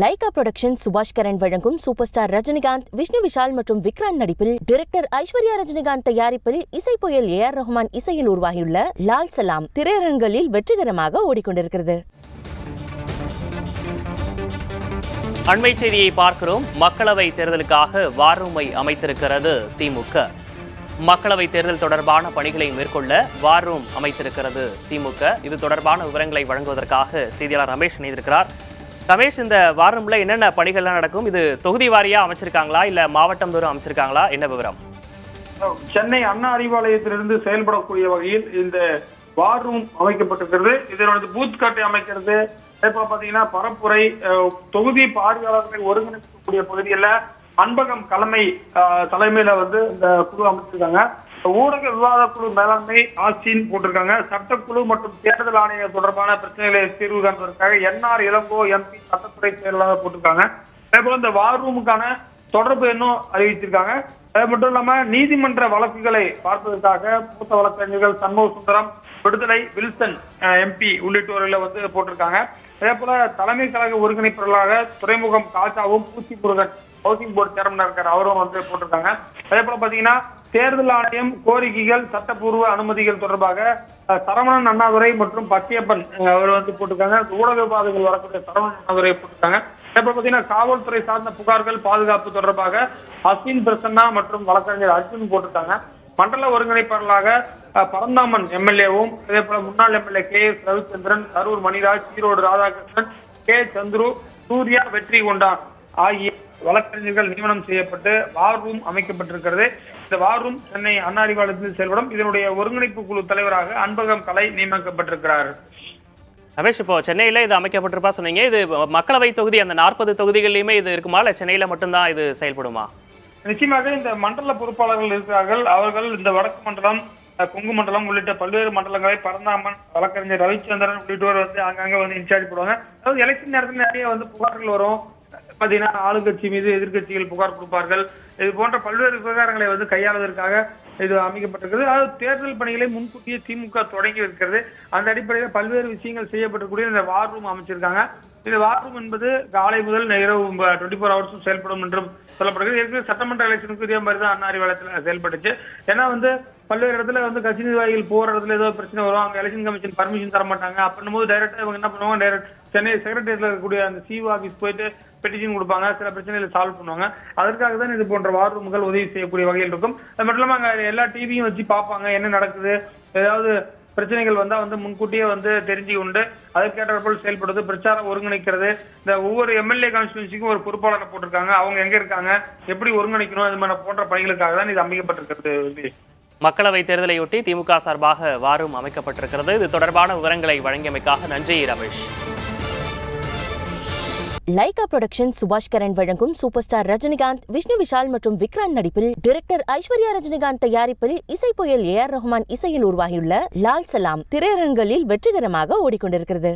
Lyca production சுபாஷ் கரன் வழங்கும் super star Rajinikanth, Vishnu Vishal மற்றும் விக்ராந்த் நடிப்பில் டைரக்டர் ஐஸ்வர்யா ரஜினிகாந்த் தயாரிப்பில் இசை புயல் ஏஆர் ரஹ்மான் இசையில் உருவாகியுள்ள லால் சலாம் திரையரங்குகளில் வெற்றிகரமாக ஓடிக்கொண்டிருக்கிறது. அண்மை செய்தியை பார்க்கிறோம். மக்களவை தேர்தலுக்காக வார் ரூமை அமைத்திருக்கிறது திமுக. மக்களவை தேர்தல் தொடர்பான பணிகளை மேற்கொள்ள வார் ரூம் அமைத்திருக்கிறது திமுக. இது தொடர்பான விவரங்களை வழங்குவதற்காக செய்தியாளர் ரமேஷ் இணைந்திருக்கிறார். ரமேஷ், இந்த வார் ரூம்ல என்னென்ன பணிகள்லாம் நடக்கும்? இது தொகுதி வாரியா அமைச்சிருக்காங்களா இல்ல மாவட்டம் தோறும் அமைச்சிருக்காங்களா? என்ன விவரம்? சென்னை அண்ணா அறிவாலயத்திலிருந்து செயல்படக்கூடிய வகையில் இந்த வார் ரூம் அமைக்கப்பட்டிருக்கிறது. இதனோட பூத் கட்டை அமைக்கிறது, இப்ப பாத்தீங்கன்னா பரப்புரை, தொகுதி பார்வையாளர்களை ஒருங்கிணைக்கக்கூடிய பகுதியில அன்பகம் தலைமையில இந்த குழு அமைச்சிருக்காங்க. ஊடக விவாத குழு மேலாண்மை ஆட்சின்னு போட்டிருக்காங்க. சட்டக்குழு மற்றும் தேர்தல் ஆணையம் தொடர்பான பிரச்சனைகளை தீர்வு காண்பதற்காக என்ஆர் இளங்கோ எம்பி சட்டத்துறை செயலாளர் போட்டிருக்காங்க. அதே போல இந்த வார் ரூமுக்கான தொடர்பு எண்ணும் அறிவிச்சிருக்காங்க. அது மட்டும் இல்லாம நீதிமன்ற வழக்குகளை பார்ப்பதற்காக மூத்த வழக்கறிஞர்கள் சண்முக சுந்தரம், விடுதலை, வில்சன் எம்பி உள்ளிட்டோர்களை போட்டிருக்காங்க. அதே போல தலைமை கழக ஒருங்கிணைப்பாளராக துறைமுகம் காஜாவும், பூச்சி முருகன் ஹவுசிங் போர்டு சேர்மனா இருக்காரு, அவரும் போட்டிருக்காங்க. அதே போல பாத்தீங்கன்னா தேர்தல் ஆணையம் கோரிக்கைகள், சட்டப்பூர்வ அனுமதிகள் தொடர்பாக சரவணன் அண்ணாதுரை மற்றும் பச்சையப்பன் அவர் போட்டிருக்காங்க. ஊடக விவாதங்கள் வரக்கூடிய சரவணன் அண்ணாதுரை போட்டிருக்காங்க. அதே போல பாத்தீங்கன்னா காவல்துறை சார்ந்த புகார்கள், பாதுகாப்பு தொடர்பாக அஸ்வின் பிரசன்னா மற்றும் வழக்கறிஞர் அர்ஜுன் போட்டிருக்காங்க. மண்டல ஒருங்கிணைப்பாளராக பரந்தாமன் எம்எல்ஏவும், அதே போல முன்னாள் MLA KS Ravichandran, Karur Maniraj, Erode Radhakrishnan, K Chandru, Surya, Vetri Kondan ஆகிய வழக்கறிஞர்கள் நியமனம் செய்யப்பட்டு வார் ரூம் அமைக்கப்பட்டிருக்கிறது. இந்த வார் ரூம் சென்னை அண்ணா அறிவாலயத்தில் செயல்படும். இதனுடைய ஒருங்கிணைப்பு குழு தலைவராக அன்பகம் கலை நியமிக்கப்பட்டிருக்கிறார். ரமேஷ், இப்போ சென்னையில இது அமைக்கப்பட்டிருப்பா சொன்னீங்க. இது மக்களவை தொகுதி அந்த 40 தொகுதிகளிலுமே இது இருக்குமா, இல்ல சென்னையில மட்டும்தான் இது செயல்படுமா? நிச்சயமாக இந்த மண்டல பொறுப்பாளர்கள் இருக்கிறார்கள். அவர்கள் இந்த வடக்கு மண்டலம், கொங்கு மண்டலம் உள்ளிட்ட பல்வேறு மண்டலங்களை பரந்தாமன், வழக்கறிஞர் ரவிச்சந்திரன் உள்ளிட்டோர் அங்கங்க இன்சார்ஜ் போடுவாங்க. அதாவது எலெக்ஷன் நேரத்தில் நிறைய புகார்கள் வரும். பாத்தீங்கன்னா ஆளுங்கட்சி மீது எதிர்கட்சிகள் புகார் கொடுப்பார்கள். இது போன்ற பல்வேறு விவகாரங்களை கையாளுவதற்காக இது அமைக்கப்பட்டிருக்கிறது. அதாவது தேர்தல் பணிகளை முன்கூட்டியே திமுக தொடங்கி இருக்கிறது. அந்த அடிப்படையில் பல்வேறு விஷயங்கள் செய்யப்பட்டிருக்கூடிய இந்த வார் ரூம் அமைச்சிருக்காங்க. இந்த வார் ரூம் என்பது காலை முதல் இரவு 24 ஹவர்ஸும் செயல்படும் என்றும் சொல்லப்படுகிறது. ஏற்கனவே சட்டமன்ற எலெக்ஷனுக்கு இதே மாதிரி தான் அண்ணா அறிவாலயத்தில் செயல்பட்டுச்சு. ஏன்னா பல்வேறு இடத்துல கட்சி நிர்வாகிகள் போற இடத்துல ஏதோ பிரச்சனை வரும், அங்க எலெக்ஷன் கமிஷன் பர்மிஷன் தர மாட்டாங்க. அப்படின்னும் போது டைரக்டா இவங்க என்ன பண்ணுவாங்க, டைரக்ட் சென்னை செக்ரட்டரியேட்ல இருக்கக்கூடிய அந்த சிஓ ஆபீஸ் போயிட்டு பெட்டிஷன் கொடுப்பாங்க, சில பிரச்சனைகளை சால்வ் பண்ணுவாங்க. அதற்காக தான் இது போன்ற வார் ரூம்கள் உதவி செய்யக்கூடிய வகையில் இருக்கும். அது மட்டும் இல்லாம அங்க எல்லா டிவியும் வச்சு பார்ப்பாங்க, என்ன நடக்குது, ஏதாவது பிரச்சனைகள் வந்தா முன்கூட்டியே தெரிஞ்சு கொண்டு அதற்கேற்றாற்போல் செயல்படுறது, பிரச்சாரம் ஒருங்கிணைக்கிறது. இந்த ஒவ்வொரு எம்எல்ஏ கான்ஸ்டிட்யூன்சிக்கும் ஒரு பொறுப்பாளரை போட்டிருக்காங்க. அவங்க எங்க இருக்காங்க, எப்படி ஒருங்கிணைக்கணும், இது மாதிரி போன்ற பணிகளுக்காக தான் இது அமைக்கப்பட்டிருக்கிறது. மக்களவை தேர்தலையொட்டி திமுக சார்பாக வார் ரூம் அமைக்கப்பட்டிருக்கிறது. இது தொடர்பான விவரங்களை வழங்கியமைக்காக நன்றி ரமேஷ். லைகா புரொடக்ஷன் சுபாஷ் கரன் வழங்கும் சூப்பர் ஸ்டார் ரஜினிகாந்த், விஷ்ணு விஷால் மற்றும் விக்ராந்த் நடிப்பில் டைரக்டர் ஐஸ்வர்யா ரஜினிகாந்த் தயாரிப்பில் இசை புயல் ஏஆர் ரஹ்மான் இசையில் உருவாகியுள்ள லால் சலாம் திரையரங்குகளில் வெற்றிகரமாக ஓடிக்கொண்டிருக்கிறது.